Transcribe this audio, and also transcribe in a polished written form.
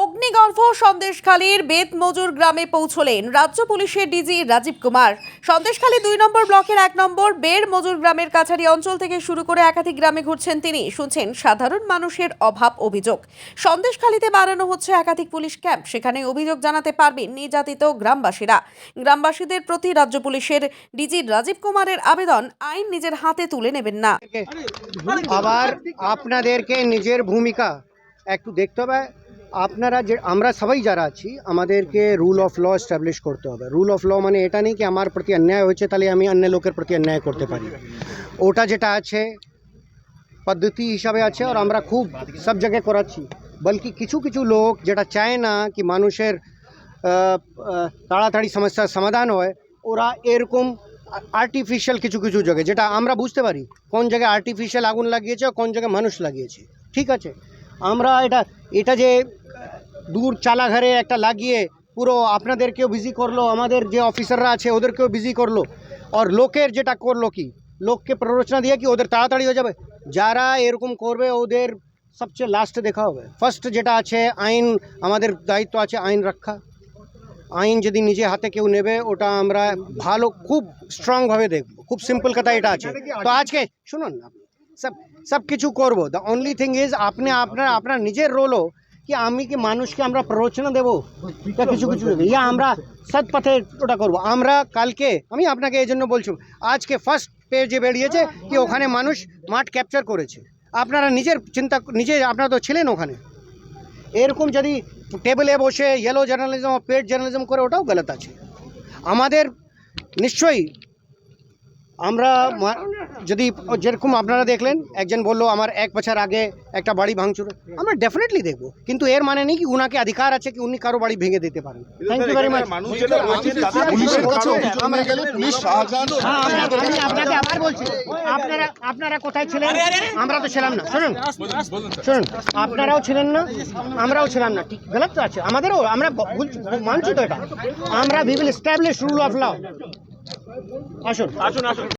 অগ্নিগর্ভ সন্দেশখালীর বেতমজুর গ্রামে পৌঁছলেন রাজ্য পুলিশের ডিজি রাজীব কুমার। সন্দেশখালী ২ নম্বর ব্লকের ১ নম্বর বের মজুর গ্রামের কাছারি অঞ্চল থেকে শুরু করে একাধিক গ্রামে ঘুরছেন তিনি। শুনছেন সাধারণ মানুষের অভাব অভিযোগ। সন্দেশখালীতে বানানো হচ্ছে একাধিক পুলিশ ক্যাম্প, সেখানে অভিযোগ জানাতে পারবেন নির্যাতিত গ্রামবাসীরা। গ্রামবাসীদের প্রতি রাজ্য পুলিশের ডিজি রাজীব কুমারের আবেদন, আইন নিজের হাতে তুলে নেবেন না। আবার আপনাদেরকে নিজের ভূমিকা একটু দেখতে হবে। আপনারা যে আমরা সবাই যারা আছি আমাদেরকে রুল অফ ল এস্টাবলিশ করতে হবে। রুল অফ ল মানে এটা নেই কি আমার প্রতি অন্যায় হয়েছে তাহলে আমি অন্য লোকের প্রতি অন্যায় করতে পারি। ওটা যেটা আছে পদ্ধতি হিসাবে আছে, আর আমরা খুব সব জায়গায় করাচ্ছি। বলকি কিছু কিছু লোক যেটা চায় না কি মানুষের তাড়াতাড়ি সমস্যার সমাধান হয়, ওরা এরকম আর্টিফিশিয়াল কিছু কিছু জায়গায় যেটা আমরা বুঝতে পারি কোন জায়গায় আর্টিফিশিয়াল আগুন লাগিয়েছে আর কোন জায়গায় মানুষ লাগিয়েছে। ঠিক আছে, আমরা এটা যে দূর চালাঘরে একটা লাগিয়ে পুরো আপনাদেরকেও বিজি করলো, আমাদের যে অফিসাররা আছে ওদেরকেও বিজি করলো, আর লোকের যেটা করলো কি লোককে প্ররোচনা দিয়ে কি ওদের তাড়াতাড়ি হয়ে যাবে। যারা এরকম করবে ওদের সবচেয়ে লাস্টে দেখা হবে। ফার্স্ট যেটা আছে আইন, আমাদের দায়িত্ব আছে আইন রক্ষা। আইন যদি নিজে হাতে কেউ নেবে ওটা আমরা ভালো খুব স্ট্রংভাবে দেখব। খুব সিম্পল কথা এটা আছে। তো আজকে শুনুন না, সব কিছু করবো। দ্য অনলি থিং ইজ আপনার নিজের রোলও কি আমি কি মানুষকে আমরা প্ররোচনা দেবো কিছু কিছু ইয়া আমরা সৎ পথে ওটা করবো। আমরা কালকে আমি আপনাকে এই জন্য বলছি, আজকে ফার্স্ট পেজে বেরিয়েছে কি ওখানে মানুষ মাঠ ক্যাপচার করেছে। আপনারা নিজের চিন্তা আপনারা তো ছিলেন ওখানে। এরকম যদি টেবিলে বসে ইয়েলো জার্নালিজম পেড জার্নালিজম করে ওটাও গলত আছে। আমাদের নিশ্চয়ই আমরা যদি যেরকম আপনারা দেখলেন একজন বললো আমার ১ বছর আগে একটা বাড়ি ভাঙচুর, আমরা ডেফিনেটলি দেখবো, কিন্তু এর মানে নেই কি উনাকে অধিকার আছে কি উনি কারো বাড়ি ভেঙে দিতে পারেন। Thank you very much. আপনাকে আবার বলছি, আপনারা কোথায় ছিলেন? আমরা তো ছিলাম না। শুনুন, আপনারাও ছিলেন না, আমরাও ছিলাম না। ঠিক গলত তো আছে আমাদেরও, আমরা মানছি তো এটা। আমরা we will establish rule of law. আসুন।